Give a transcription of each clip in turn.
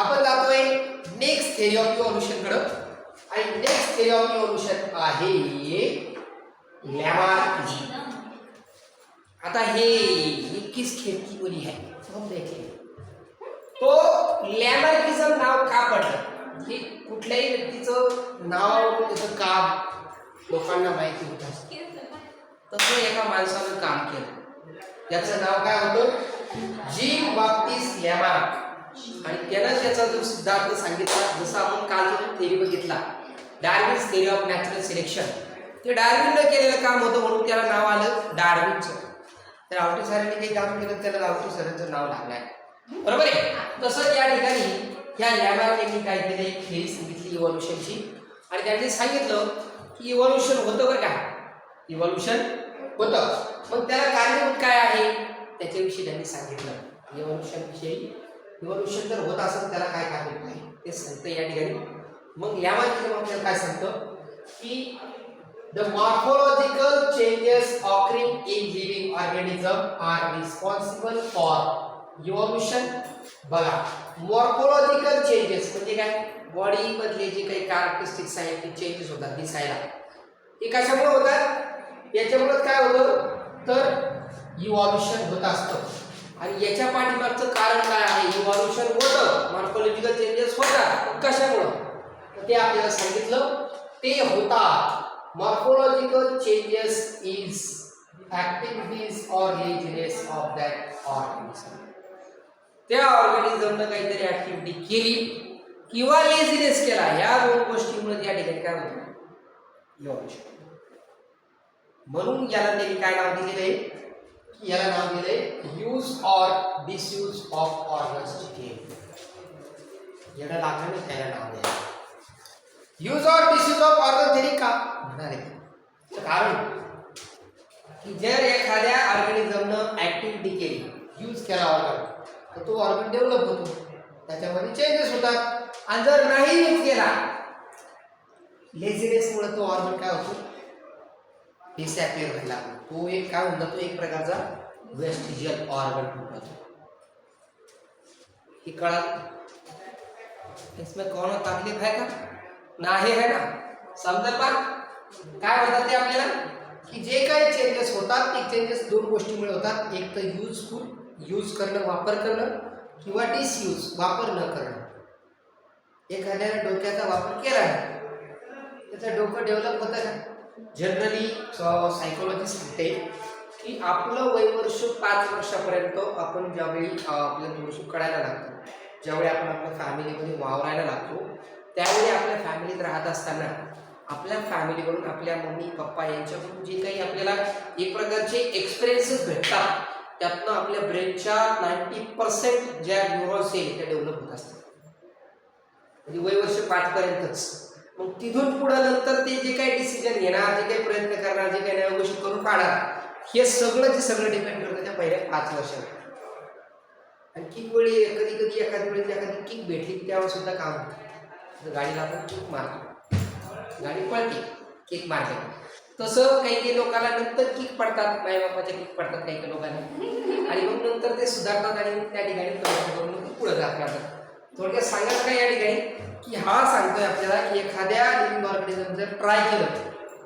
आपण जातोय next theory of evolution कडे आणि नेक्स्ट थेअरी ऑफ इव्होल्यूशन आहे लॅमार्किझम। आता हे 21 खेप की बोली है हम देखें तो लॅमार्किझम नाव का पडलं हे कुठल्याही व्यक्तीचं नाव त्याचं काम लोकांना माहिती होत असतं। तसं एका माणसानं काम केलं त्याचं नाव काय होतं जीन बाप्टिस्ट लॅमार्क आणि त्यानं त्याचा जो सिद्धांत सांगितला जसं आपण काल जो थेअरी बघितला Darwin's theory of natural selection ते डार्विननं केलेलं काम होतं म्हणून त्याला नाव आलं डार्विनचं। तर आवटी सरांनी काही काम केलं त्याला आवटी सरांचं नाव लागलं आहे बरोबर आहे। तसंच या ठिकाणी ह्या लॅमार्क यांनी काय केलं एक थेअरी सांगितली इव्होल्यूशनची आणि त्यांनी सांगितलं की इव्होल्यूशन होतं बरं का इव्होल्यूशन होतं मग त्याला कारणीभूत काय आहे त्याच्याविषयी त्यांनी सांगितलं इव्होल्यूशन विषयी इव्होल्यूशन जर होत असेल त्याला काय कारणीभूत आहे ते सांगतं या ठिकाणी। मग लॅमार्किझम आपल्याला काय सांगतं की the morphological changes occurring in living organism are responsible for evolution। बघा मॉर्फोलॉजिकल चेंजेस म्हणजे काय बॉडी मधले जे काही कॅरेक्टरिस्टिक्स आहेत ते चेंजेस होतात दिसायला हे कशामुळे होतात याच्यामुळे काय होतं तर इव्हॉल्यूशन होत असतं आणि याच्या पाठीमागचं कारण काय आहे इव्हॉल्यूशन होतं मॉर्फोलॉजिकल चेंजेस होतात कशामुळे ते आपल्याला सांगितलं ते होतात morphological changes is activities or laziness of that organism। त्या ऑर्गॅनिझमने काहीतरी ऍक्टिव्हिटी केली किंवा लेझीनेस केला या दोन गोष्टींमुळे या ठिकाणी काय होतं इव्होल्यूशन। म्हणून याला त्यांनी काय नाव दिलेलं आहे की याला नाव दिलंय use or disuse of organs याला लागलं त्याला नाव दिलं use or disuse of organ theory का म्हणाले कारण की जर एखाद्या ऑर्गॅनिझमनं ऍक्टिव्हिटी केली यूज केला ऑर्गन तर तो ऑर्गन डेव्हलप होतो त्याच्यामध्ये चेंजेस होतात आणि जर नाही यूज केला लेझीनेसमुळे तो ऑर्गन काय होतो डिसअपियर व्हायला तो एक काय म्हणतात तो एक प्रकारचा वेस्टिजियल ऑर्गन होतो हे कळलं इसमें कौन तकलीफ है का नाही है ना समजल बा काय म्हणतात ते आपल्याला की जे काही चेंजेस होतात ते चेंजेस दोन गोष्टींमुळे होतात एक तर युजफुल यूज करणं वापर करणं किंवा डिसयूज वापर न करणं। एखाद्याने डोक्याचा वापर केला त्याचं डोकं डेव्हलप होतं का जनरली सायकोलॉजी सांगते की आपलं वयवर्ष 5 वर्षापर्यंत आपण ज्यावेळी आपल्याला थोडंसं कळायला लागतं ज्यावेळी आपण आपल्या फॅमिलीमध्ये वावरायला लागतो त्यावेळी आपल्या फॅमिलीत राहत असताना आपल्या फॅमिलीकडून आपल्या मम्मी पप्पा यांच्याकडून जे काही आपल्याला एक प्रकारचे एक्सपिरियन्सेस भेटतात त्यातनं आपल्या ब्रेनच्या 90% ज्या न्यूरॉन सेल त्या डेव्हलप होत असतात म्हणजे वयवर्ष 5 पर्यंतच। मग तिथून पुढे नंतर ते जे काही डिसिजन घेणार जे काही प्रयत्न करणार जे काही नव्या गोष्टी करून काढणार हे सगळं डिपेंड करतं त्या पहिल्या 5 वर्षावर। आणि किक वेळी कधी कधी एखादी वेळेस एखादी किक भेटली की त्यावर सुद्धा काम होतं गाडीला आपण किक मारतो गाडी पळते किक मारते तसं काही लोकांना नंतर किक पडतात मायबापाच्या किक पडतात काही लोकांना आणि मग नंतर ते सुधारतात आणि त्या ठिकाणी प्रयत्न करून पुढे जात राहतात। थोडक्यात सांगायचं काय या ठिकाणी की हा सांगतोय आपल्याला की एखाद्या लिव्हिंग ऑर्गॅनिझम जर ट्राय केलं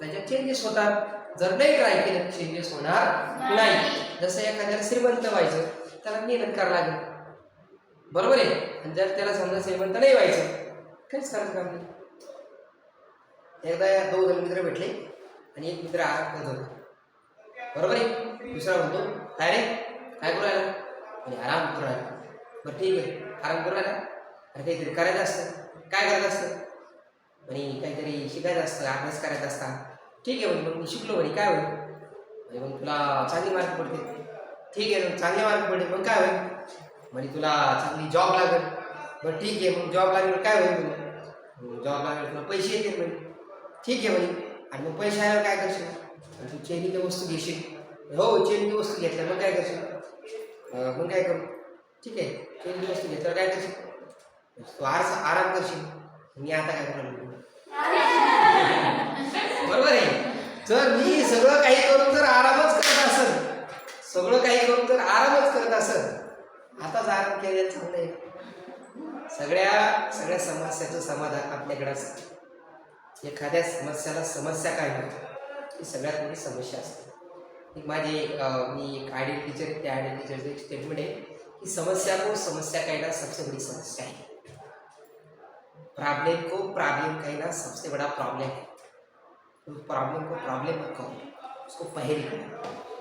त्याच्यात चेंजेस होतात जर नाही ट्राय केलं चेंजेस होणार नाही। जसं एखाद्याला श्रीमंत व्हायचं त्याला मेहनत करावं लागेल बरोबर आहे आणि जर त्याला समजा श्रीमंत नाही व्हायचं काहीच करायचं काम नाही। एकदा 2 जण मित्र भेटले आणि एक मित्र आराम करत होता बरोबर आहे दुसरा म्हणतो काय रे काय करू राहिला म्हणजे आराम करू राहिला बरं ठीक आहे आराम करू राहिला अरे काहीतरी करायचं असतं काय करायचं असतं आणि काहीतरी शिकायचं असतं अभ्यास करायचा असता ठीक आहे म्हणजे मग मी शिकलो म्हणे काय होईल म्हणजे मग तुला चांगली मार्क पडते ठीक आहे मग चांगले मार्क पडले मग काय होईल म्हणजे तुला चांगली जॉब लागेल बरं ठीक आहे मग जॉब लागेल काय होईल तुला जॉब लागेल तुला पैसे येतील म्हणजे ठीक आहे म्हणे आणि मग पैसे आल्यावर काय करशील तू चेनीच्या वस्तू घेशील हो चेनीची वस्तू घेतल्या मग काय करशील मग काय करू ठीक आहे चेनीची वस्तू घेतल्यावर काय करशील तू आराम करशील मी आता काय करू बरोबर आहे जर मी सगळं काही करून जर आरामच करत असेल सगळं काही करून जर आरामच करत असेल आताच आराम केलेलं चांगलं आहे सगळ्या समस्याचं समाधान आपल्याकडे असतं. एखाद्या समस्याला समस्या काय म्हणतो ही सगळ्यात मोठी समस्या असते. मी एक आयडियल टीचर आहे, त्या आयडियल टीचरचं एक स्टेटमेंट आहे कि समस्या को समस्या कहना सबसे बड़ी समस्या है. प्रॉब्लम को प्रॉब्लम कहना सबसे बड़ा प्रॉब्लम है. तो प्रॉब्लम को प्रॉब्लम मत कहो, उसको पहेली करो.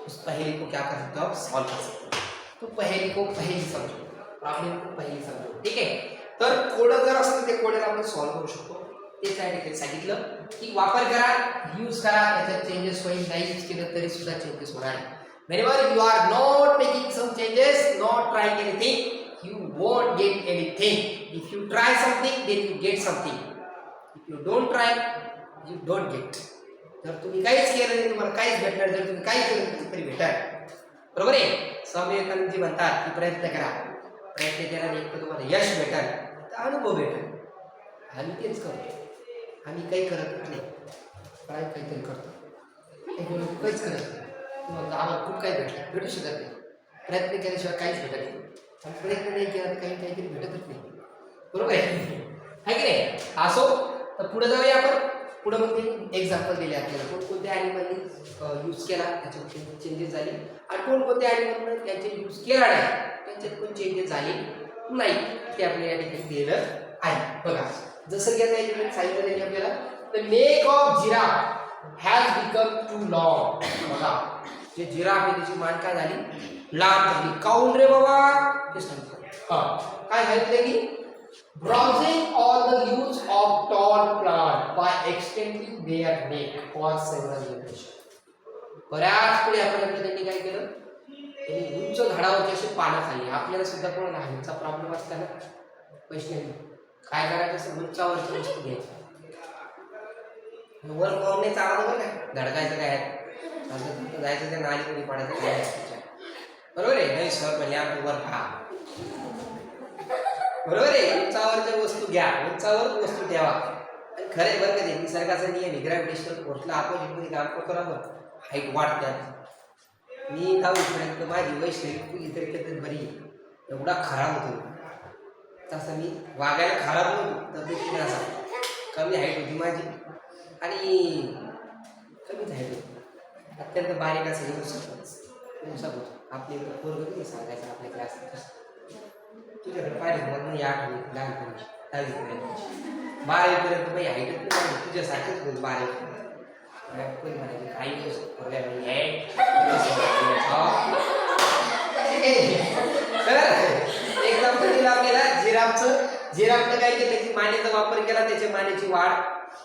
उस पहेली को क्या कर सकते हो आप, सॉल्व कर सकते हो. तो पहेली को पहेली समजो, प्रॉब्लेम को पहेली समजो. ठीक आहे. तर कोड जर असतं ते कोडला आपण सॉल्व करू शकतो. तेच आहे तिथे सांगितलं की वापर करा, यूज करा, त्याच्यात चेंजेस होईल. नाही यूज केलं तरी सुद्धा चेंजेस होणार आहे. whenever you are not making some changes, not trying anything, you won't get anything. If you try something, then you get something. If you don't try, you don't get. जर तुम्ही काहीच केलं नाही तुम्हाला काहीच भेटणार, जर तुम्ही काही केलं तरी भेटणार. बरोबर आहे. स्वामी विवेकानंदजी म्हणतात की प्रयत्न करा, प्रयत्न केल्याने एक तर तुम्हाला यश भेटेल, तर अनुभव भेटेल. आम्ही तेच करतो. आम्ही काही करत नाही, काहीतरी करतो. काहीच करत नाही. आम्हाला खूप काही भेटू शकत नाही. प्रयत्न केल्याशिवाय काहीच भेटत नाही. आणि प्रयत्न नाही केला तर काहीतरी भेटतच नाही. बरोबर आहे की नाही. असो, तर पुढे जाऊया आपण. पुढे मग ते एक्झाम्पल दिले आपल्याला. कोणकोणत्या ॲनिमलने यूज केला त्याच्यात चेंजेस झाले, आणि कोणकोणत्या ॲनिमलने त्याचे यूज केला नाही त्याच्यात पण चेंजेस झाले नाही, ते आपल्याला या ठिकाणी दिलेलं आहे. बघा, जसं की आता या ठिकाणी सांगितलं आहे आपल्याला, the neck of giraffe has become too long. बघा, जे जिराफ आहे त्याची मान काय झाली, लांब झाली. काऊन रे बाबा ते सांगतो. काय सांगितलं की browsing all the use of tall plant by extending their neck for several generations. बऱ्याच पुढे आपण त्यांनी काय केलं, त्यांनी उंच झाडावरची अशी पानं खाल्ली. आपल्याला सुद्धा कोण लहानचा प्रॉब्लेम असताना पैसे काय करायचं, असं उंचावरची वस्तू घ्यायची. वर पाहुणे चालवलं बरं का, धडकायचं काय जायचं त्या नालीमध्ये पाडायचं काय, बरोबर आहे. नाही सर पहिले आपण वर खा, बरोबर आहे. उंचावरच्या वस्तू घ्या, उंचावर वस्तू ठेवा. आणि खरे बरं का, ते निसर्गाचा नियम आहे. ग्रॅव्हिटेशनल फोर्सला अपोजिट मध्ये काम करतो, हाईट वाढतात. मी 10वीपर्यंत माझी वैश्विक तरी पद्धत बरी, एवढा खराब होतो तसं मी वागायला खराब नव्हतो, तब्येतीने असा कमी हाईट होती माझी आणि कमीच हाईट होती. अत्यंत बारीक असं येऊ शकतो. आपली पोरगं सांगायचं आपल्या क्लास तुझ्याकडे पाहिजे मग नाही, 8वी लहानपणी 10वीपर्यंत 12वीपर्यंत काही हाईटच नाही, तुझ्यासारखंच बोल. 12वी कोणी म्हणायचे काही एक्झाम्पल दिलं आपल्याला जिराफचं. जिराफनं काय केलं, त्याची मानेचा वापर केला, त्याच्या मानेची वाढ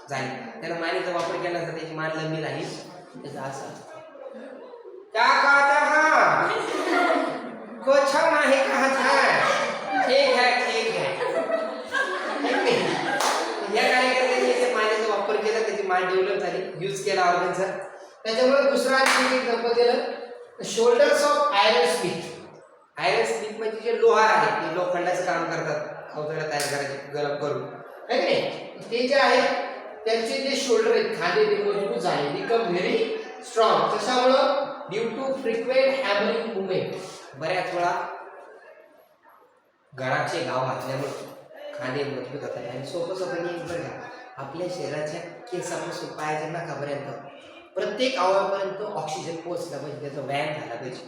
झाली. त्यानं मानेचा वापर केला तर त्याची मान लंबी झाली. त्याचा असं क्या कहता हा कुछ नाही कहा था, ठीक है ठीक है. या कार्यक्रमाने मानेचा वापर केला, त्याची मान डेव्हलप झाली, यूज केला ऑर्गनचा. त्याच्यामुळे दुसरा एक्झाम्पल दिलं, shoulders of iron Smith. Iron Smith म्हणजे जे लोहार आहे, ते लोखंडाचं काम करतात, अवजडं तयार करायचे गरम करून, आहे की नाही. ते जे आहेत त्यांचे जे शोल्डर आहेत, खांदे ते मजबूत झाले, बिकम व्हेरी स्ट्रॉंग. कशामुळं, due to frequent hammering movement. बऱ्याच वेळा गळाचे घाव घातल्यामुळे खांदे मजबूत होतात. आणि सोपं एक बरं का, आपल्या शरीराच्या केसापासून पायाच्या नाकापर्यंत प्रत्येक अवयवापर्यंत ऑक्सिजन पोहोचला पाहिजे, त्याचा व्यायाम झाला पाहिजे.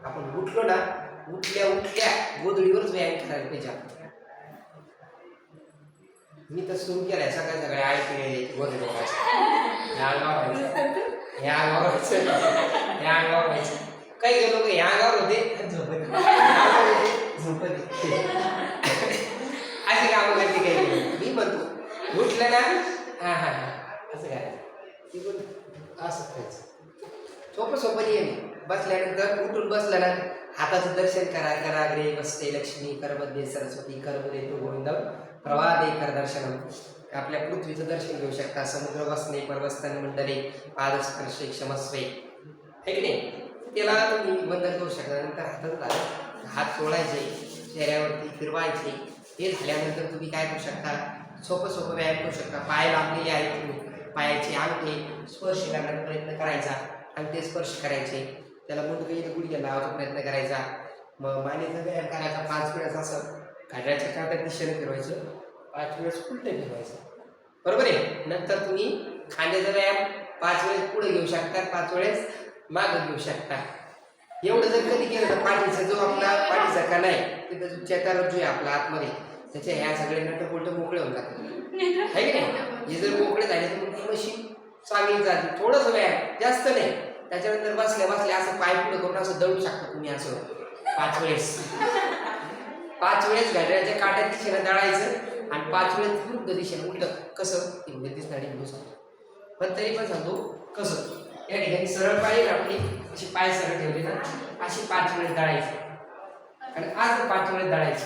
आपण उठलो ना, उठल्या गोधडीवरच व्यायाम करायला पाहिजे. मी तर सुरू केलाय सकाळी सकाळी आई पिढी गोधडी ह्या अंगावर व्हायचं, ह्या अंगावर व्हायचं, ह्या अंगावर व्हायचं. काही गेलो का ह्या अंगावर होते, झोपत अशी कामं करते काही. मी म्हणतो उठलं ना, हां हां हां असं काय, ती पण असं करायचं. सोपं नियम. बसल्यानंतर उठून बसलं ना, हाताचं दर्शन करा. कराग्रे बसते लक्ष्मी, करमध्ये सरस्वती, करमध्ये तो गोविंदम, प्रवादे कर दर्शनम. आपल्या पृथ्वीचं दर्शन घेऊ शकता. समुद्र वसने पर्वस्तन मंडले, पादस्पर्शे क्षमस्वे, है की नाही. त्याला तुम्ही बंधन करू शकता. नंतर हातात हात सोडायचे, चेहऱ्यावरती फिरवायचे. ते झाल्यानंतर तुम्ही काय करू शकता, सोपं व्यायाम करू शकता. पाय लांबलेले आहेत, तुम्ही पायाचे अंगठे स्पर्श करण्याचा प्रयत्न करायचा, अंगठे स्पर्श करायचे. त्याला मुंडकं गुडघ्या लावायचा प्रयत्न करायचा. मग मानेचा व्यायाम करायचा 5 वेळेस. असं घड्याळाच्या काट्या दिशेने फिरवायचं, 5 वेळेस उलटे फिरवायचं. बरोबर आहे. नंतर तुम्ही खांद्याचा व्यायाम 5 वेळेस पुढे घेऊ शकता, 5 वेळेस मागे घेऊ शकता. एवढं जर कधी केलं तर पाठीचा जो आपला पाठीचा कणा आहे तिथं जो चेतारोज आहे आपला आतमध्ये त्याचे ह्या सगळे नट बोल्ट मोकळे होऊन जातात. आहे की नाही? हे जर मोकळे झाले तर मग मशीन चांगली जाते. थोडंसं व्यायाम, जास्त नाही. त्याच्यानंतर बसल्या बसल्या असं पाय पुढे करून असं दळू शकता तुम्ही असं 5 वेळेस. 5 वेळेस घड्याळाच्या काट्या दिशेने दळायचं आणि 5 वेळेस विरुद्ध दिशेने उलट. कसं ते म्हणजे दिसणारी घेऊ शकतो, पण तरी पण सांगतो कसं. या ठिकाणी सरळ पाय आपली अशी पाय सरळ ठेवली ना, अशी 5 वेळेस दळायची आणि आज 5 वेळेस दळायची.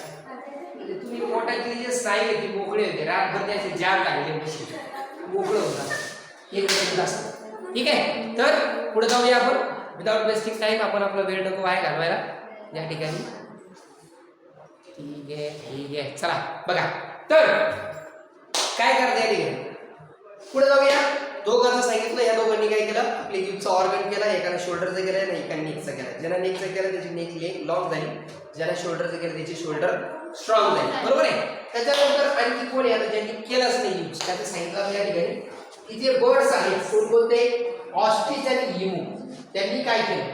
म्हणजे तुम्ही पोटातली जे स्नायू आहे ती मोकळे होते. रातभर त्याचे जाम लागले मशीन मोकळं होतात. एक मिनिट असतं. ठीक आहे. तर पुढे जाऊया आपण. विदाउट वेस्टिंग टाइम आपण आपला वेळ नको वाया घालवायला या ठिकाणी. ठीक आहे, ठीक आहे. चला बघा. तर काय करता या ठिकाणी पुढे जाऊया. दोघांचं सांगितलं. या दोघांनी काय केलं, आपले हिपचा ऑर्गन केला. एकाने शोल्डरचं केलं आणि एकाने नेकचं केलं. ज्याला नेकचं केलं त्याची नेक लॉंग झाली, ज्याला शोल्डरचं केलं त्याची शोल्डर स्ट्रॉंग झाली. बरोबर आहे. त्याच्यानंतर आणखी कोण आहे आता ज्यांनी केलंच नाही यूज, त्याचं सांगितलं या ठिकाणी की जे बर्ड्स आहेत कोणकोणते, ऑस्ट्रिच आणि इमू, त्यांनी काय केलं,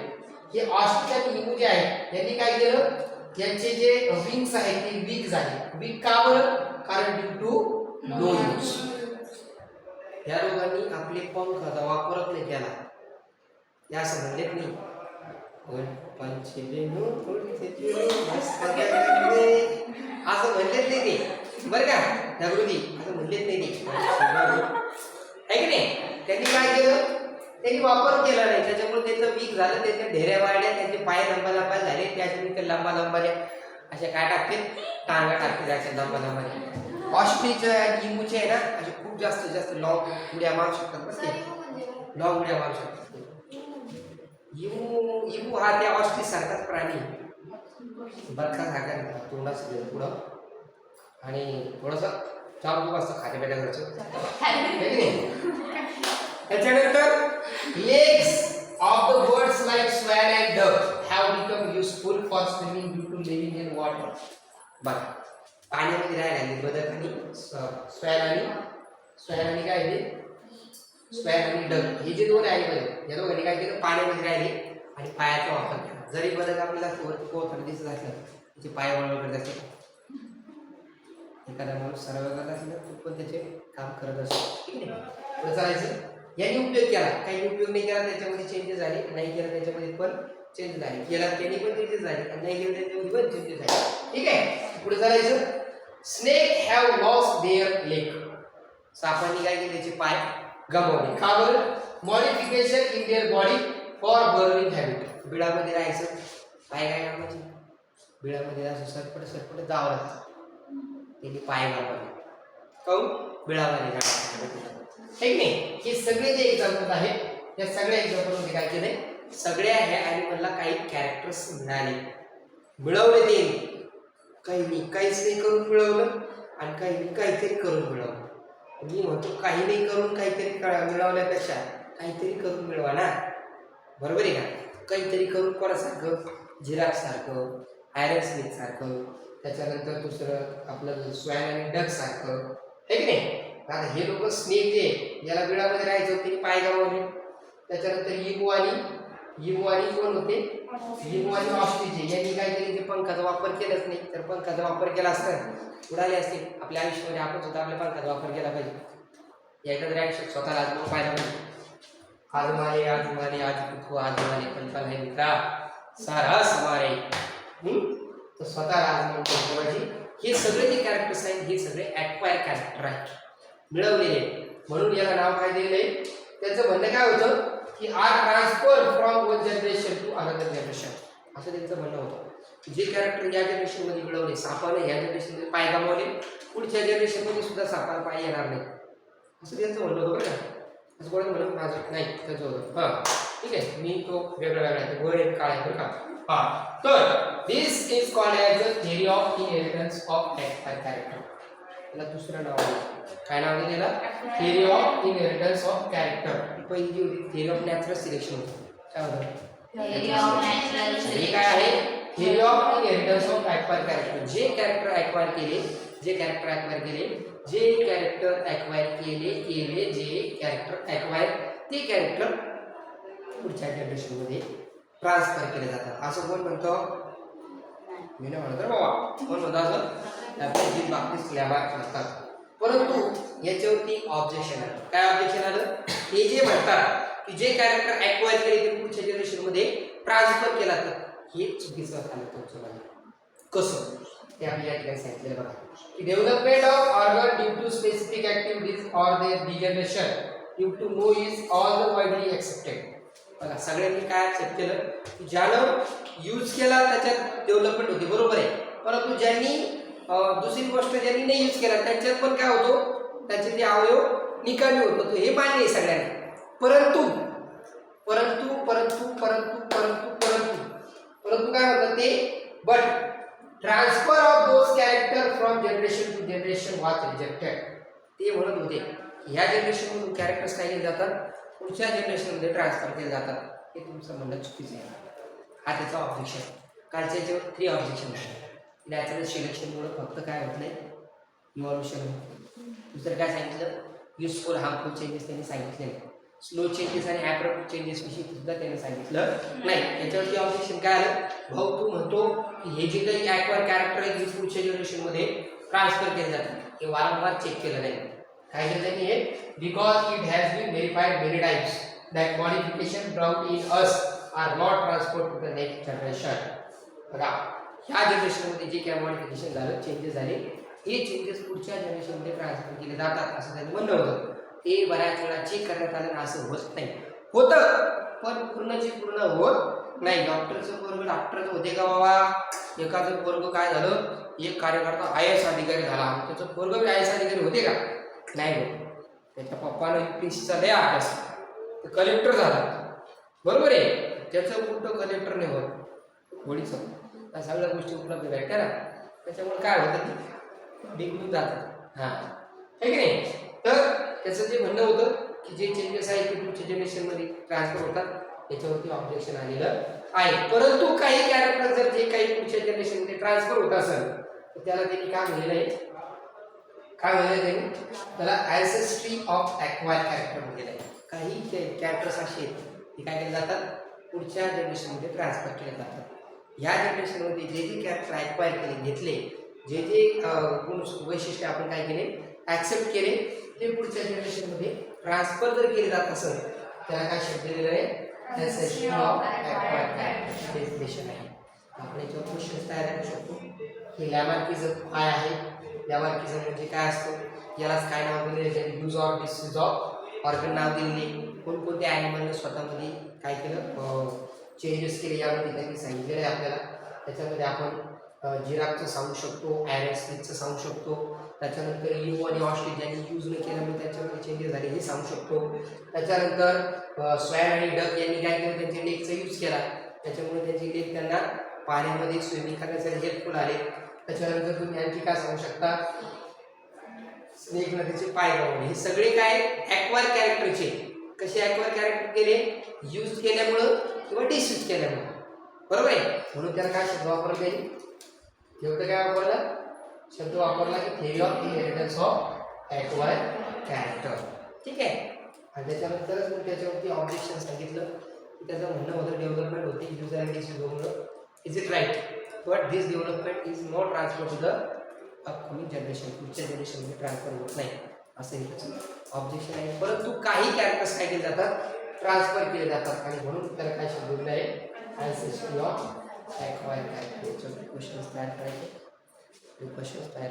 हे ऑस्ट्रिच आणि इमू जे आहेत यांनी काय केलं, यांचे जे विंग्स आहेत ते वीक झाले. वीक का बरं? कारण ड्यू टू नो यूज. या लोकांनी आपले पंखाचा वापरच नाही केला. या असं म्हणलेत नाही असं म्हणलेत नाही ते. बरं का जागृती, असं म्हणलेत नाही ते. आहे की नाही? त्यांनी काय केलं, त्यांनी वापर केला नाही. त्याच्यामुळे त्यांचं वीक झालं, त्यांच्या ढेऱ्या वाढल्या, त्यांचे पाय लंबा लंबा झाले. त्याच्यामुळे ते लंबा लंबाले असे काय टाकते, टांगा टाकते असे लंबा लंबाले. ऑस्ट्रिच आणि इमूचे आहे ना असे खूप जास्त लॉंग उड्या मारू शकतात. लॉंग उड्या मारू शकतात. इमू हा त्या ऑस्ट्रिच सारखाच प्राणी, बदका सारखा तोंडाचं पुढं आणि थोडंसं चालू असतं खाद्यपेट्याचं. त्याच्यानंतर legs of the birds like swan and duck have become useful for swimming due to living in water. बघा पाण्यामध्ये राहायला बदक आणि स्वॅन आणि काय आहे, स्वॅन आणि डक हे जे दोन आहे बदक, या दोघांनी काय केलं, पाण्यामध्ये राहिले आणि पायाचा वापर केला. जरी बदक आपल्याला कोथळ दिसत असलं त्याचे पाय वळवळ करत असतात. एखादा माणूस सर्व करत असला तो पण त्याचे काम करत असतो. ठीक आहे. पुढे चालायचं. यांनी उपयोग केला, काही उपयोग नाही केला त्याच्यामध्ये चेंजेस झाले, नाही केला त्याच्यामध्ये पण चेंज झाले, केला त्यांनी पण चेंजेस झाले आणि नाही केलं त्याच्यामध्ये पण चेंजेस झाले. ठीक आहे. पुढे चालायचं. Snake have lost their leg. सापांनी काय केले, त्याचे पाय गमावले. का बरं? Modification in their body for burrowing habit. बिळामध्ये राहायचं, पाय काय कामाचे, बिळामध्ये असं सरपट जावं लागतं, त्यांनी पाय गमावले. काऊन? बिळामध्ये राहायचं. ठीक नाही. हे सगळे जे एक्झाम्पल आहेत या सगळ्या एक्झाम्पलमध्ये काय केलंय, सगळ्या ह्या ॲनिमलला काही कॅरेक्टर्स मिळाले, मिळवले. ते काही नाही, काहीच नाही करून मिळवलं आणि काही काहीतरी करून मिळवलं. मी म्हणतो काही नाही करून काहीतरी मिळवल्यापेक्षा काहीतरी करून मिळवा ना. बरोबर आहे का? काहीतरी करून कोणासारखं, जिराफ सारखं, आयरन स्नेक सारखं, त्याच्यानंतर दुसरं आपलं स्वॅन आणि डक सारखं. आहे की नाही? आता हे लोक स्नेक जे याला बिळामध्ये राहायचं त्यांनी पाय गमावले. त्याच्यानंतर इमू आणि कोण होते, इमू आणि ऑस्ट्रिच यांनी काय केले, ते पंखाचा वापर केलाच नाही. तर पंखाचा वापर केला असता उडाले असते. आपल्या आयुष्यामध्ये आपण स्वतः आपल्या पंखाचा वापर केला पाहिजे. एकदा तरी आयुष्यात स्वतःला आजमावून पाहिलं पाहिजे. आजमाले आज कुठू आजमाले पंखाला हे मित्रा सारा समारे. तर स्वतःला आजमावून पाहिजे. हे सगळे जे कॅरेक्टर्स आहेत हे सगळे ॲक्वायर कॅरेक्टर आहेत, मिळवलेले. म्हणून याला नाव काय दिले, त्यांचं म्हणणं काय होतं की are transfer from one generation to another generation, असं त्यांचं म्हणणं होतं. जे कॅरेक्टर या जनरेशनमध्ये मिळवले, सापाने या जनरेशनमध्ये पाय गमावले, पुढच्या जनरेशनमध्ये सुद्धा सापाला पाय येणार नाही, असं त्यांचं म्हणणं होतं. बरं का? असं कोणी म्हणत माझं नाही, त्याचं होतं. हां ठीक आहे. मी तो वेगळा आहे, वर एक काळ आहे. बरं का? हां. तर this is called as the theory of inheritance of character. त्याला दुसरं नाव आहे. काय नाव आहे त्याला? Theory of inheritance of character. पहिली जी होती थिअरी ऑफ नॅचरल सिलेक्शन होती. काय होतं? हे काय आहे? Theory of inheritance of acquire character. जे कॅरेक्टर ॲक्वायर केले, जे कॅरेक्टर ॲक्वायर केले, जे कॅरेक्टर ॲक्वायर केले जे कॅरेक्टर ॲक्वायर ते कॅरेक्टर पुढच्या जनरेशनमध्ये ट्रान्सफर केले जातात. असं कोण म्हणतो? मी नाही म्हणतो बाबा, कोण म्हणतो असं? आपल्या बाबतीत स्लॅब असतात. परंतु याच्यावरती ऑब्जेक्शन आलं. काय ऑब्जेक्शन आलं? हे जे म्हणतात की जे कॅरेक्टर ॲक्वायर केले ते पुढच्या जनरेशनमध्ये ट्रान्सफर केला तर हे चुकीचं आलं तुमचं म्हणणं. कसं ते आम्ही या ठिकाणी सांगितलेलं बघा की development of organ due to specific activities or their degeneration due to no is all the widely accepted. बघा सगळ्यांनी काय ॲक्सेप्ट केलं की ज्यानं यूज केला त्याच्यात डेव्हलपमेंट होते, बरोबर आहे. परंतु ज्यांनी दुसरी गोष्ट ज्यांनी नाही यूज केला त्याच्यात पण काय होतो, त्याचे ते अवयव निकामी होतो, हे मान्य आहे सगळ्यांनी. परंतु परंतु परंतु परंतु परंतु परंतु परंतु काय होतं ते, but transfer of those character from generation to generation was rejected. ते म्हणत होते ह्या जनरेशनमधून कॅरेक्टर्स काय केले जातात, पुढच्या जनरेशनमध्ये ट्रान्सफर केले जातात. हे तुमचं म्हणणं चुकीचं आहे. हा त्याचा ऑब्जेक्शन. कालच्या याच्यावर 3 ऑब्जेक्शन आहे. नॅचरल सिलेक्शनमुळे फक्त काय होत नाही, इव्हॉल्युशन होत. दुसरं काय सांगितलं, युजफुल हार्मफुल चेंजेस त्यांनी सांगितले नाही. स्लो चेंजेस आणि ॲब्रप्ट चेंजेस विषयी सुद्धा त्यांनी सांगितलं नाही. याच्यावरती ऑब्जेक्शन काय आलं, भाऊ तू म्हणतो की हे जे काही ॲक्वायर कॅरेक्टर आहे पुढच्या जनरेशनमध्ये ट्रान्सफर केले जातात हे वारंवार चेक केलं नाही. काय केलं त्यांनी हे, because it has been verified many times that modification brought in us are not transferred to the next generation. बघा ह्या जनरेशनमध्ये जे काय मॉडिफिकेशन झालं, चेंजेस झाले, हे चेंजेस पुढच्या जनरेशनमध्ये ट्रान्सफर केले जातात असं त्यांनी म्हणणं होतं. ते बऱ्याच वेळा चेक करण्यात आलं, असं होत नाही. होतं पण पूर्णचे पूर्ण होत नाही. डॉक्टरचं पोरग डॉक्टरच होते का बाबा? एखादं पोरग काय झालं, एक कार्यकर्ता IAS अधिकारी झाला, त्याचं पोरग बी IAS अधिकारी होते का? नाही होत. त्याच्या पप्पानं UPSCचा लय अभ्यास, कलेक्टर झाला, बरोबर आहे. त्याचं कुठं कलेक्टर नाही होत, होळीच या सगळ्या गोष्टी उपलब्ध भेटतात ना, त्याच्यामुळे काय होतं, बिघडून जातात. हां आहे की नाही. तर त्याचं जे म्हणणं होतं की जे चेंजेस आहेत ते पुढच्या जनरेशनमध्ये ट्रान्सफर होतात, त्याच्यावरती ऑब्जेक्शन आलेलं आहे. परंतु काही कॅरेक्टर जर जे काही पुढच्या जनरेशनमध्ये ट्रान्सफर होत असेल तर त्याला त्यांनी काय म्हणलेलं आहे, काय म्हणलेलं त्यांनी, त्याला ॲन्सेस्ट्री ऑफ ॲक्वायर कॅरेक्टर म्हणलेलं आहे. काही कॅरेक्टर्स असे आहेत ते काय केले जातात, पुढच्या जनरेशनमध्ये ट्रान्सफर केले जातात. ह्या जनरेशनमध्ये जे जे कॅरेक्टर ॲक्वायर केले, घेतले, जे जे गुण वैशिष्ट्य आपण काय केले, ॲक्सेप्ट केले, ते पुढच्या जनरेशनमध्ये ट्रान्सफर जर केले जात असेल त्याला काय शब्द दिलेलं आहे, ॲन्सेस्ट्री ऑफ ॲक्वायर कॅरेक्टर डेफिनेशन आहे. आपण याच्यावर क्वेश्चन तयार करू शकतो की लॅमार्किझम काय आहे. लॅमार्किझम म्हणजे काय असतं, यालाच काय नाव दिले, ज्यांनी use or disuse of organ नाव दिले, कोणकोणत्या ॲनिमलने स्वतःमध्ये काय केलं, चेंजेस केले, यामध्ये त्यांनी सांगितलेलं आहे आपल्याला. त्याच्यामध्ये आपण जिराफचं सांगू शकतो, ॲरेस्टिकचं सांगू शकतो. त्याच्यानंतर लिओ आणि ऑस्ट्रिच ज्यांनी यूज न केल्यामुळे त्याच्यामध्ये चेंजेस झाले हे सांगू शकतो. त्याच्यानंतर स्वॅन आणि डक यांनी काय केलं, त्यांच्या लेगचा यूज केला, त्याच्यामुळे त्यांचे लेग त्यांना पाण्यामध्ये स्विमिंग करण्यासाठी हेल्पफुल आले. त्याच्यानंतर तुम्ही आणखी काय सांगू शकता, स्नेक नदीचे पाय गवले. हे सगळे काय ॲक्वायर कॅरेक्टरचे. कसे ॲक्वायर कॅरेक्टर केले, यूज केल्यामुळं किंवा डिसयूज केल्यामुळं, बरोबर आहे. म्हणून त्याला काय शब्द वापरले, तेवढं काय वापरलं, शब्द वापरला की theory of inheritance of acquire character. ठीक आहे. आणि त्याच्यानंतरच मग त्याच्यावरती ऑब्जेक्शन सांगितलं की त्याचं म्हणणं होतं डेव्हलपमेंट होते यूज अँड डिसयूजमुळं. Is it right, but this development is not transfer to the upcoming generation. पुढच्या जनरेशनमध्ये ट्रान्सफर होत नाही असं हे त्याचं ऑब्जेक्शन आहे. परंतु काही कॅरेक्टर्स काय केले जातात, ट्रान्सफर केले जातात, आणि म्हणून त्याला काय शब्द दिला आहे, ॲन्सेस्ट्री ऑफ ॲक्वायर कॅरेक्टर. क्वेश्चन्स तयार करायचे, क्वेश्चन्स तयार